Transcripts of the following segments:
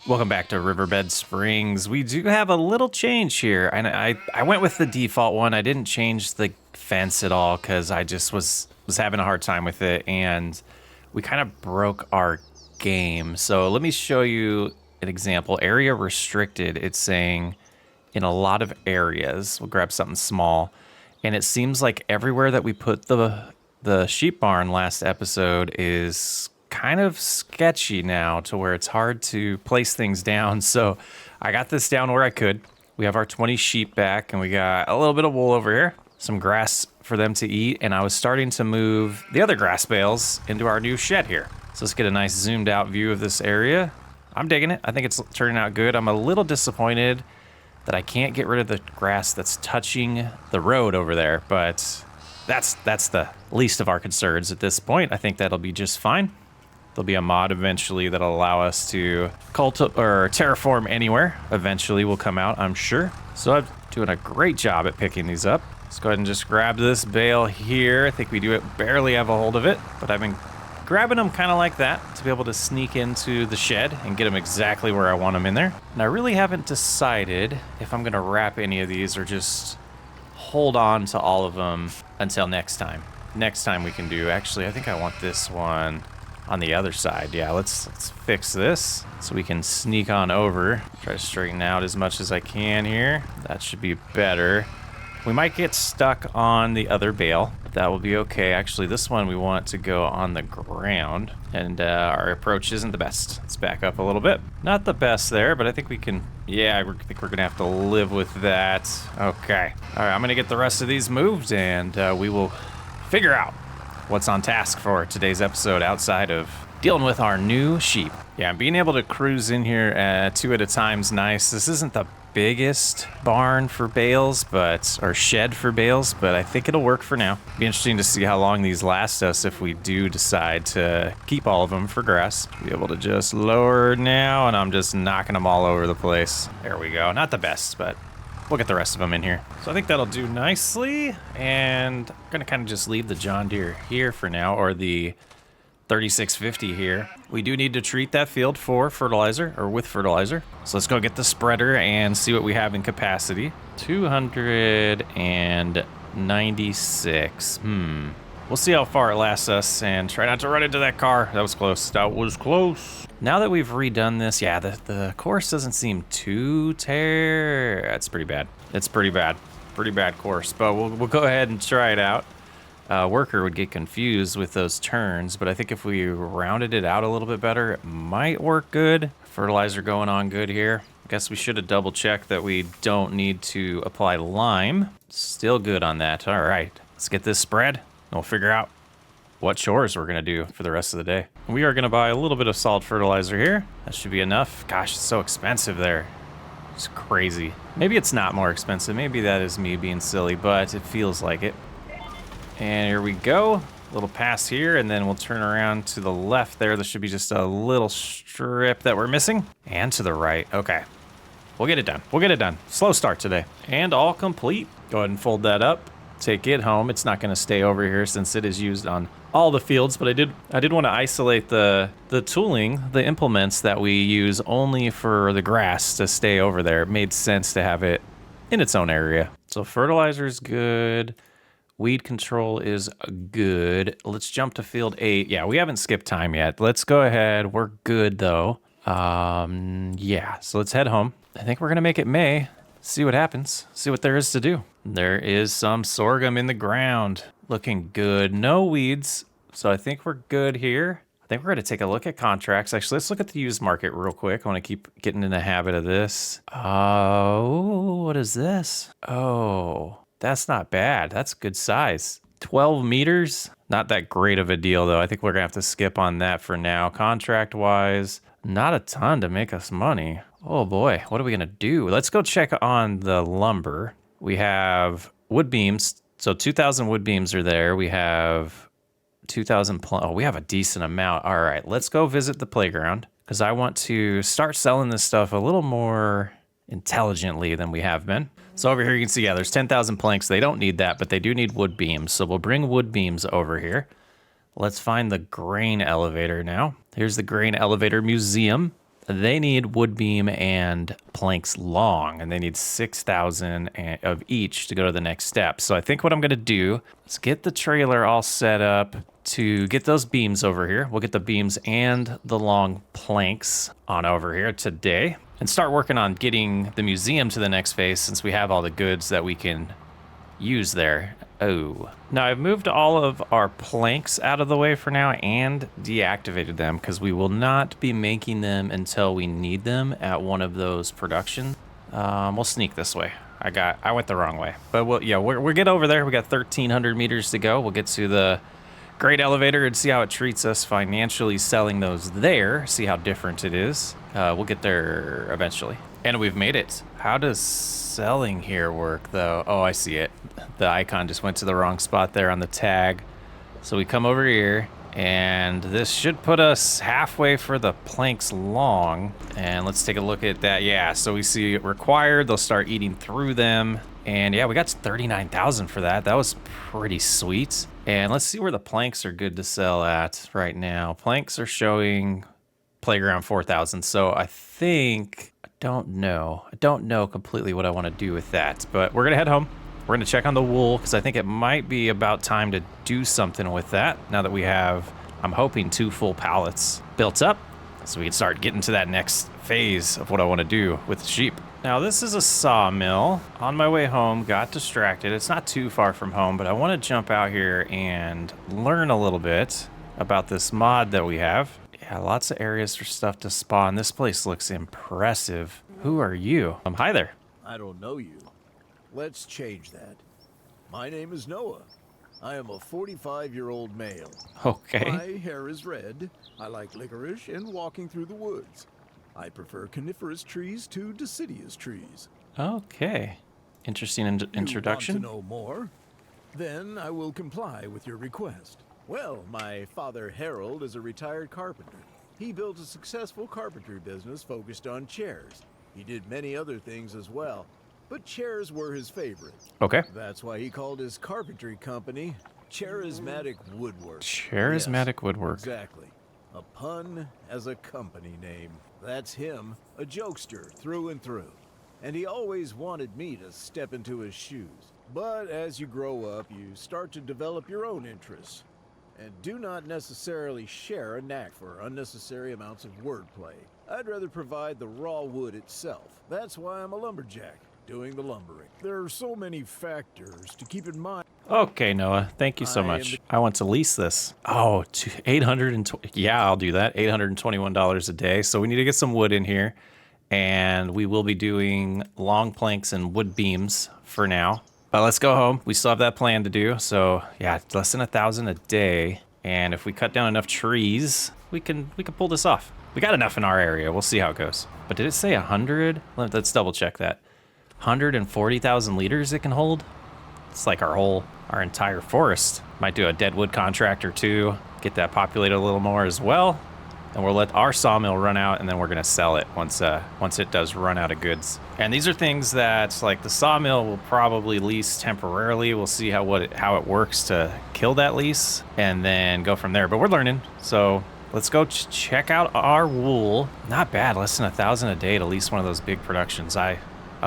Welcome back to Riverbend Springs. We do have a little change here. And I went with the default one. I didn't change the fence at all because I just was having a hard time with it. And we kind of broke our game. So let me show you an example. Area restricted, it's saying in a lot of areas. We'll grab something small. And it seems like everywhere that we put the sheep barn last episode is kind of sketchy now to where it's hard to place things down. So I got this down where I could. We have our 20 sheep back and we got a little bit of wool over here, some grass for them to eat. And I was starting to move the other grass bales into our new shed here. So let's get a nice zoomed out view of this area. I'm digging it. I think it's turning out good. I'm a little disappointed that I can't get rid of the grass that's touching the road over there, but that's the least of our concerns at this point. I think that'll be just fine. There'll be a mod eventually that'll allow us to terraform anywhere. Eventually will come out, I'm sure. So I'm doing a great job at picking these up. Let's go ahead and just grab this bale here. I think we do barely have a hold of it, but I've been grabbing them kind of like that to be able to sneak into the shed and get them exactly where I want them in there. And I really haven't decided if I'm gonna wrap any of these or just hold on to all of them until next time. Next time we can do, actually, I think I want this one on the other side. Yeah, let's fix this so we can sneak on over. Try to straighten out as much as I can here. That should be better. We might get stuck on the other bale, but that will be okay. Actually, this one we want to go on the ground, and our approach isn't the best. Let's back up a little bit. Not the best there, but I think we can, yeah, I think we're gonna have to live with that. Okay. All right, I'm gonna get the rest of these moved, and we will figure out what's on task for today's episode outside of dealing with our new sheep. Yeah, being able to cruise in here 2 at a time's nice. This isn't the biggest barn for bales, or shed for bales, but I think it'll work for now. Be interesting to see how long these last us if we do decide to keep all of them for grass. Be able to just lower now, and I'm just knocking them all over the place. There we go. Not the best, but we'll get the rest of them in here. So I think that'll do nicely. And I'm gonna kind of just leave the John Deere here for now, or the 3650 here. We do need to treat that field for fertilizer, or with fertilizer. So let's go get the spreader and see what we have in capacity. 296. We'll see how far it lasts us and try not to run into that car. That was close. That was close. Now that we've redone this, yeah, the course doesn't seem too That's pretty bad. It's pretty bad. Pretty bad course, but we'll go ahead and try it out. Worker would get confused with those turns, but I think if we rounded it out a little bit better, it might work good. Fertilizer going on good here. I guess we should have double checked that we don't need to apply lime. Still good on that. All right, let's get this spread and we'll figure out what chores we're gonna do for the rest of the day. We are gonna buy a little bit of solid fertilizer here. That should be enough. Gosh, it's so expensive there. It's crazy. Maybe it's not more expensive. Maybe that is me being silly, but it feels like it. And here we go. A little pass here, and then we'll turn around to the left there. There should be just a little strip that we're missing. And to the right. Okay. We'll get it done. We'll get it done. Slow start today. And all complete. Go ahead and fold that up. Take it home. It's not going to stay over here since it is used on all the fields, but I did want to isolate the tooling, the implements that we use only for the grass to stay over there. It made sense to have it in its own area. So fertilizer is good. Weed control is good. Let's jump to field 8. Yeah, we haven't skipped time yet. Let's go ahead. We're good though. Yeah, so let's head home. I think we're gonna make it May. See what happens. See what there is to do. There is some sorghum in the ground. Looking good. No weeds. So I think we're good here. I think we're gonna take a look at contracts. Actually, let's look at the used market real quick. I wanna keep getting in the habit of this. Oh, what is this? Oh, that's not bad. That's good size. 12 meters. Not that great of a deal though. I think we're gonna have to skip on that for now. Contract wise, not a ton to make us money. Oh boy, what are we gonna do? Let's go check on the lumber. We have wood beams. So 2,000 wood beams are there. We have 2,000, oh, we have a decent amount. All right, let's go visit the playground because I want to start selling this stuff a little more intelligently than we have been. So over here you can see, yeah, there's 10,000 planks. They don't need that, but they do need wood beams. So we'll bring wood beams over here. Let's find the grain elevator now. Here's the grain elevator museum. they need wood beam and planks long, and they need 6,000 of each to go to the next step. So I think what I'm going to do is get the trailer all set up to get those beams over here. We'll get the beams and the long planks on over here today and start working on getting the museum to the next phase since we have all the goods that we can use there. Oh, now I've moved all of our planks out of the way for now and deactivated them because we will not be making them until we need them at one of those productions. We'll sneak this way. I went the wrong way, but we'll get over there. We got 1,300 meters to go. We'll get to the great elevator and see how it treats us financially selling those there. See how different it is. We'll get there eventually. And we've made it. How does selling here work though? Oh, I see it. The icon just went to the wrong spot there on the tag. So we come over here and this should put us halfway for the planks long. And let's take a look at that. Yeah, so we see it required. They'll start eating through them. And yeah, we got 39,000 for that. That was pretty sweet. And let's see where the planks are good to sell at right now. Planks are showing playground 4,000. So I think, I don't know completely what I want to do with that, but we're going to head home. We're going to check on the wool because I think it might be about time to do something with that now that we have, I'm hoping, 2 full pallets built up so we can start getting to that next phase of what I want to do with the sheep. Now this is a sawmill. On my way home, got distracted. It's not too far from home, but I want to jump out here and learn a little bit about this mod that we have. Yeah, lots of areas for stuff to spawn. This place looks impressive. Who are you? Hi there. I don't know you. Let's change that. My name is Noah. I am a 45-year-old male. Okay. My hair is red. I like licorice and walking through the woods. I prefer coniferous trees to deciduous trees. Okay. Interesting introduction. You want to know more? Then I will comply with your request. Well, my father Harold is a retired carpenter. He built a successful carpentry business focused on chairs. He did many other things as well, but chairs were his favorite. Okay. That's why he called his carpentry company Charismatic Woodwork. Charismatic Woodwork. Exactly. A pun as a company name. That's him, a jokester through and through. And he always wanted me to step into his shoes. But as you grow up, you start to develop your own interests, and do not necessarily share a knack for unnecessary amounts of wordplay. I'd rather provide the raw wood itself. That's why I'm a lumberjack, doing the lumbering. There are so many factors to keep in mind. Okay, Noah, thank you so much. I want to lease this. Oh, $820. Yeah, I'll do that. $821 a day. So we need to get some wood in here, and we will be doing long planks and wood beams for now. But let's go home. We still have that plan to do. So yeah, it's less than 1,000 a day. And if we cut down enough trees, we can pull this off. We got enough in our area. We'll see how it goes. But did it say 100? Let's double check that. 140,000 liters it can hold. It's like our entire forest. Might do a dead wood contract or two. Get that populated a little more as well. And we'll let our sawmill run out, and then we're gonna sell it once it does run out of goods. And these are things that, like, the sawmill will probably lease temporarily. We'll see how it works to kill that lease, and then go from there. But we're learning, so let's go check out our wool. Not bad, less than 1,000 a day to lease one of those big productions. A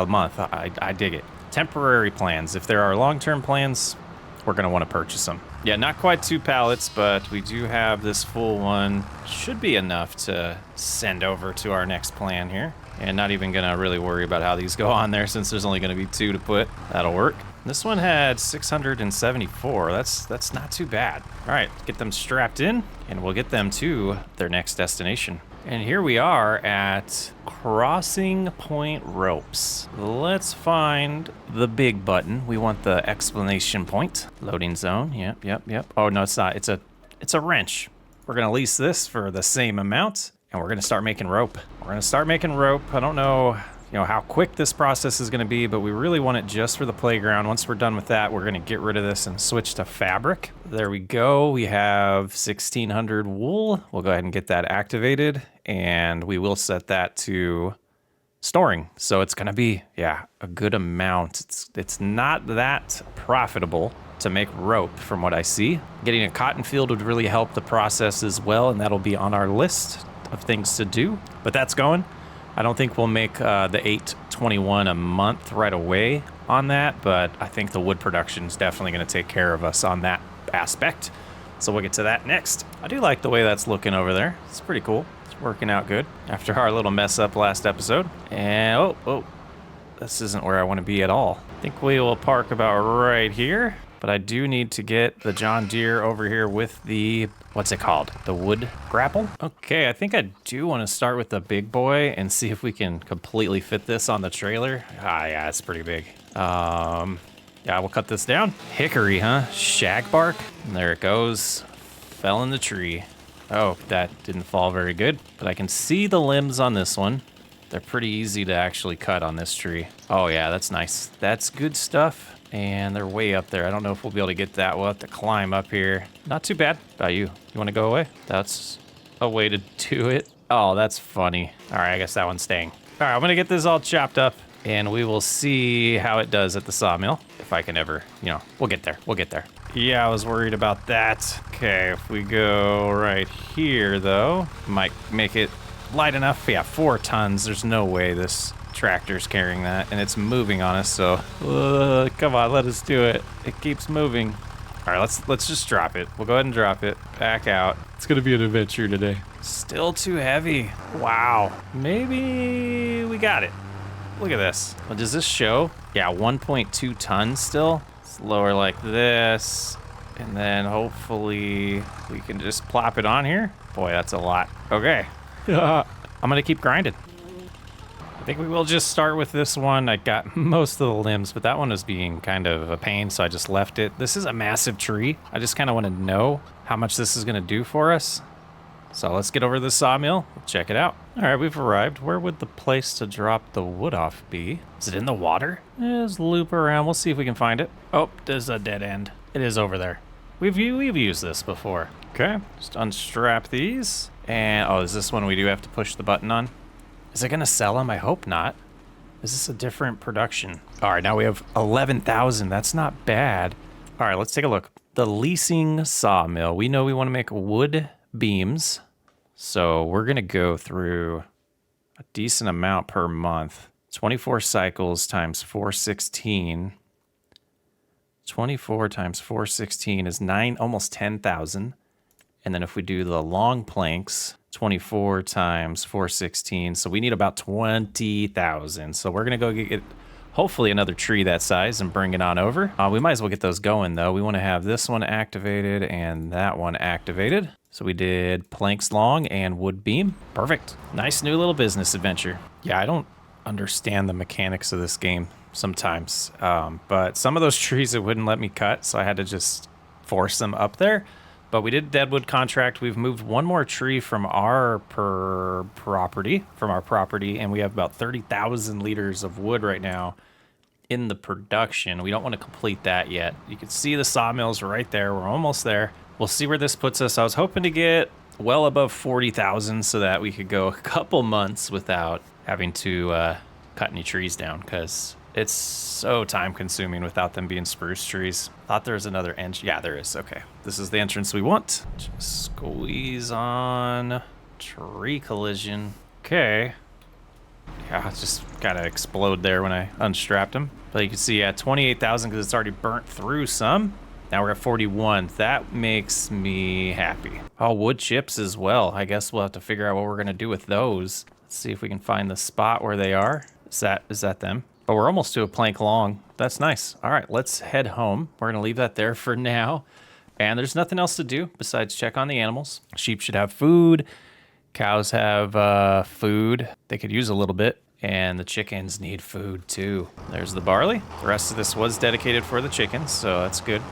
month. I dig it. Temporary plans. If there are long-term plans, we're gonna want to purchase them. Yeah, not quite 2 pallets, but we do have this full one. Should be enough to send over to our next plan here. And not even gonna really worry about how these go on there since there's only gonna be 2 to put. That'll work. This one had 674. That's not too bad. All right, get them strapped in and we'll get them to their next destination. And here we are at Crossing Point Ropes. Let's find the big button. We want the exclamation point. Loading zone. Yep. Oh, no, it's not. It's a wrench. We're going to lease this for the same amount, and we're going to start making rope. I don't know, how quick this process is going to be, but we really want it just for the playground. Once we're done with that, we're going to get rid of this and switch to fabric. There we go. We have 1,600 wool. We'll go ahead and get that activated, and we will set that to storing. So it's going to be, a good amount. It's not that profitable to make rope from what I see. Getting a cotton field would really help the process as well, and that'll be on our list of things to do, but that's going. I don't think we'll make the 821 a month right away on that, but I think the wood production is definitely going to take care of us on that aspect. So we'll get to that next. I do like the way that's looking over there. It's pretty cool. It's working out good after our little mess up last episode. And oh, this isn't where I want to be at all. I think we will park about right here, but I do need to get the John Deere over here with the, what's it called? The wood grapple? Okay, I think I do want to start with the big boy and see if we can completely fit this on the trailer. Ah, yeah, it's pretty big. Yeah, we'll cut this down. Hickory, huh? Shagbark. And there it goes. Fell in the tree. Oh, that didn't fall very good, but I can see the limbs on this one. They're pretty easy to actually cut on this tree. Oh yeah, that's nice. That's good stuff. And they're way up there. I don't know if we'll be able to get that. We'll have to climb up here. Not too bad. About you? You want to go away? That's a way to do it. Oh, that's funny. All right, I guess that one's staying. All right, I'm gonna get this all chopped up and we will see how it does at the sawmill. If I can ever, we'll get there. We'll get there. Yeah, I was worried about that. Okay, if we go right here though, might make it light enough. Yeah, 4 tons. There's no way this tractor's carrying that, and it's moving on us, so come on, let us do it. It keeps moving. All right, let's just drop it. We'll go ahead and drop it back out. It's gonna be an adventure today. Still too heavy. Wow, maybe we got it. Look at this. Well, does this show? Yeah, 1.2 tons still. It's lower like this, and then hopefully we can just plop it on here. Boy, that's a lot. Okay. I'm gonna keep grinding. I think we will just start with this one. I got most of the limbs, but that one was being kind of a pain, so I just left it. This is a massive tree. I just kind of want to know how much this is gonna do for us. So let's get over to the sawmill, check it out. All right, we've arrived. Where would the place to drop the wood off be? Is it in the water? Let's loop around. We'll see if we can find it. Oh, there's a dead end. It is over there. We've used this before. Okay, just unstrap these. And, oh, is this one we do have to push the button on? Is it gonna sell them? I hope not. Is this a different production? All right, now we have 11,000. That's not bad. All right, let's take a look. The leasing sawmill. We know we want to make wood beams. So we're gonna go through a decent amount per month. 24 cycles times 416. 24 times 416 is almost 10,000. And then if we do the long planks, 24 times 416, so we need about 20,000. So we're gonna go get hopefully another tree that size and bring it on over. We might as well get those going though. We wanna have this one activated and that one activated. So we did planks long and wood beam. Perfect. Nice new little business adventure. Yeah, I don't understand the mechanics of this game sometimes, but some of those trees it wouldn't let me cut, so I had to just force them up there. But we did deadwood contract. We've moved one more tree from our property, and we have about 30,000 liters of wood right now in the production. We don't want to complete that yet. You can see the sawmills right there. We're almost there. We'll see where this puts us. I was hoping to get well above 40,000 so that we could go a couple months without having to cut any trees down, because it's so time consuming without them being spruce trees. Thought there was another entrance. Yeah, there is. Okay. This is the entrance we want. Just squeeze on. Tree collision. Okay. Yeah, it just kind of explode there when I unstrapped them. But you can see, yeah, 28,000 because it's already burnt through some. Now we're at 41. That makes me happy. Oh, wood chips as well. I guess we'll have to figure out what we're going to do with those. Let's see if we can find the spot where they are. Is that them? But we're almost to a plank long. That's nice. All right, let's head home. We're gonna leave that there for now. And there's nothing else to do besides check on the animals. Sheep should have food. Cows have food. They could use a little bit. And the chickens need food too. There's the barley. The rest of this was dedicated for the chickens, so that's good.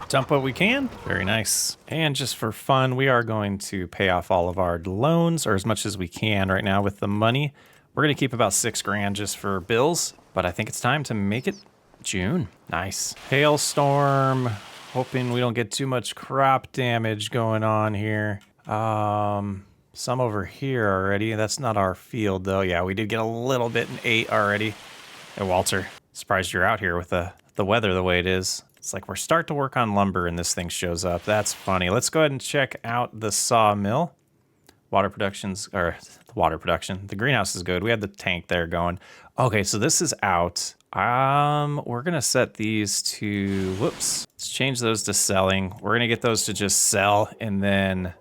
Dump what we can. Very nice. And just for fun, we are going to pay off all of our loans, or as much as we can right now with the money. We're gonna keep about 6 grand just for bills. But I think it's time to make it June. Nice. Hailstorm. Hoping we don't get too much crop damage going on here. Some over here already. That's not our field though. Yeah, we did get a little bit in 8 already. Hey, Walter. Surprised you're out here with the weather the way it is. It's like we're starting to work on lumber and this thing shows up. That's funny. Let's go ahead and check out the sawmill. Water production's, or the water production. The greenhouse is good. We had the tank there going. Okay, so this is out. We're gonna set these to, whoops. Let's change those to selling. We're gonna get those to just sell, and then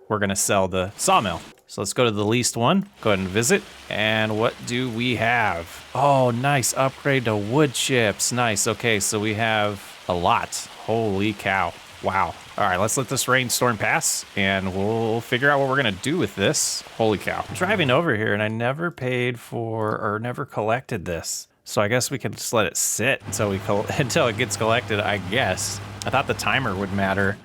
we're gonna sell the sawmill. So let's go to the leased one, go ahead and visit. And what do we have? Oh, nice, upgrade to wood chips. Nice, okay, so we have a lot. Holy cow, wow. All right, let's let this rainstorm pass and we'll figure out what we're gonna do with this. Holy cow. I'm driving over here and I never paid for, or never collected this. So I guess we can just let it sit until until it gets collected, I guess. I thought the timer would matter.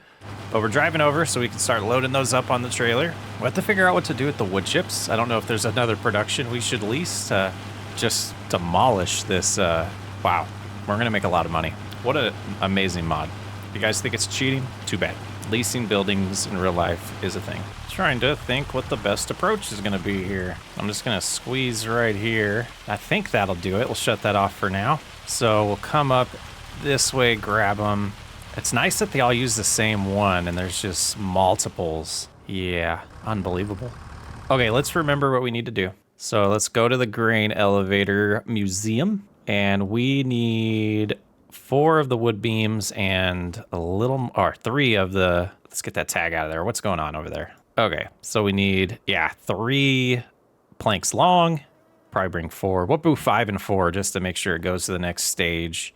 But we're driving over so we can start loading those up on the trailer. We'll have to figure out what to do with the wood chips. I don't know if there's another production we should lease to just demolish this. Wow, we're gonna make a lot of money. What an amazing mod. You guys think it's cheating? Too bad. Leasing buildings in real life is a thing. Trying to think what the best approach is gonna be here. I'm just gonna squeeze right here. I think that'll do it. We'll shut that off for now. So we'll come up this way, grab them. It's nice that they all use the same one and there's just multiples. Yeah, unbelievable. Okay, let's remember what we need to do. So let's go to the grain elevator museum and we need 4 of the wood beams and a little, or 3 of the, let's get that tag out of there. What's going on over there? Okay, so we need, yeah, 3 planks long, probably bring 4. We'll do 5 and 4 just to make sure it goes to the next stage.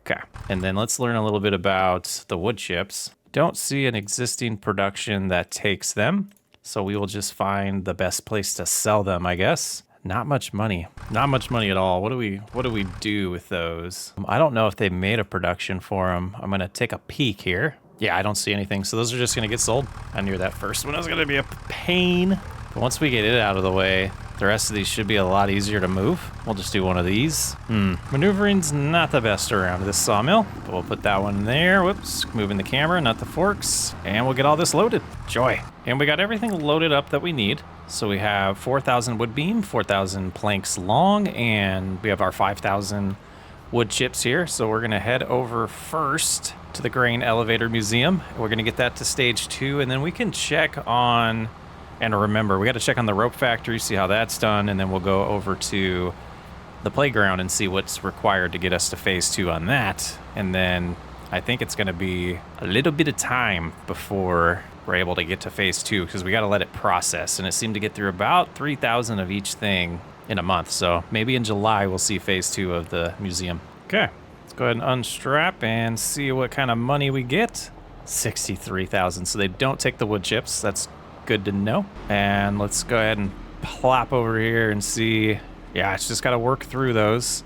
Okay, and then let's learn a little bit about the wood chips. Don't see an existing production that takes them, so we will just find the best place to sell them, I guess. Not much money. Not much money at all. What do we do with those? I don't know if they made a production for them. I'm gonna take a peek here. Yeah, I don't see anything, so those are just gonna get sold. I knew that first one was gonna be a pain. But once we get it out of the way, the rest of these should be a lot easier to move. We'll just do one of these. Maneuvering's not the best around this sawmill, but we'll put that one there. Whoops, moving the camera, not the forks. And we'll get all this loaded. Joy. And we got everything loaded up that we need. So we have 4,000 wood beam, 4,000 planks long, and we have our 5,000 wood chips here. So we're gonna head over first to the grain elevator museum. We're gonna get that to stage 2, and then we can check on, and remember, we got to check on the rope factory, see how that's done, and then we'll go over to the playground and see what's required to get us to phase 2 on that. And then I think it's going to be a little bit of time before we're able to get to phase 2 because we got to let it process. And it seemed to get through about 3,000 of each thing in a month. So maybe in July we'll see phase 2 of the museum. Okay, let's go ahead and unstrap and see what kind of money we get. 63,000. So they don't take the wood chips. That's good to know. And let's go ahead and plop over here and see. Yeah, it's just got to work through those.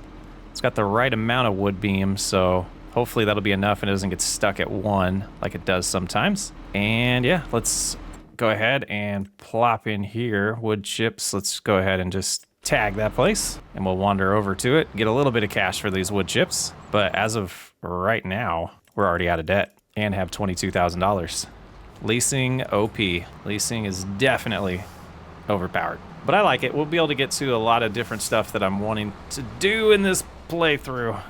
It's got the right amount of wood beams, so hopefully that'll be enough and it doesn't get stuck at 1 like it does sometimes. And yeah, let's go ahead and plop in here wood chips. Let's go ahead and just tag that place and we'll wander over to it, get a little bit of cash for these wood chips. But as of right now, we're already out of debt and have $22,000. Leasing OP. Leasing is definitely overpowered. But I like it. We'll be able to get to a lot of different stuff that I'm wanting to do in this playthrough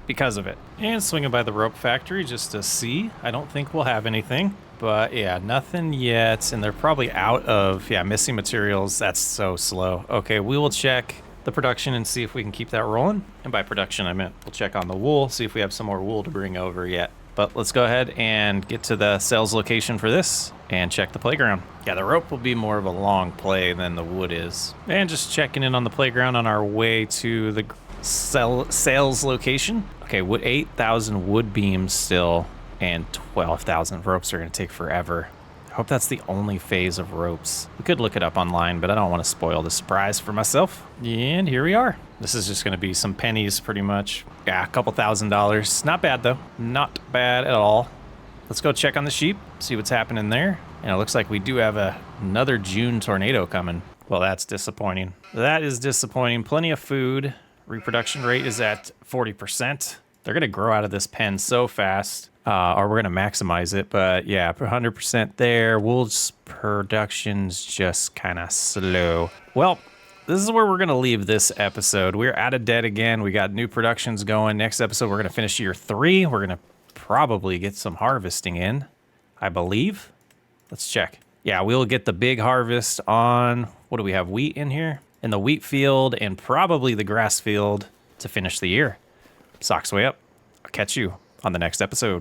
because of it. And swinging by the rope factory just to see. I don't think we'll have anything. But yeah, nothing yet. And they're probably out of, yeah, missing materials. That's so slow. Okay, we will check the production and see if we can keep that rolling. And by production, I meant we'll check on the wool, see if we have some more wool to bring over yet. But let's go ahead and get to the sales location for this and check the playground. Yeah, the rope will be more of a long play than the wood is. And just checking in on the playground on our way to the sales location. Okay, 8,000 wood beams still and 12,000 ropes are gonna take forever. I hope that's the only phase of ropes. We could look it up online, but I don't want to spoil the surprise for myself. And here we are. This is just going to be some pennies pretty much. Yeah, a couple $1,000s. Not bad though. Not bad at all. Let's go check on the sheep, see what's happening there. And it looks like we do have another June tornado coming. Well, that's disappointing. That is disappointing. Plenty of food. Reproduction rate is at 40%. They're going to grow out of this pen so fast. Or we're going to maximize it. But yeah, 100% there. Wool's production's just kind of slow. Well, this is where we're going to leave this episode. We're out of debt again. We got new productions going. Next episode, we're going to finish year 3. We're going to probably get some harvesting in, I believe. Let's check. yeah, we'll get the big harvest on, what do we have, wheat in here? In the wheat field and probably the grass field to finish the year. Socks way up. I'll catch you on the next episode.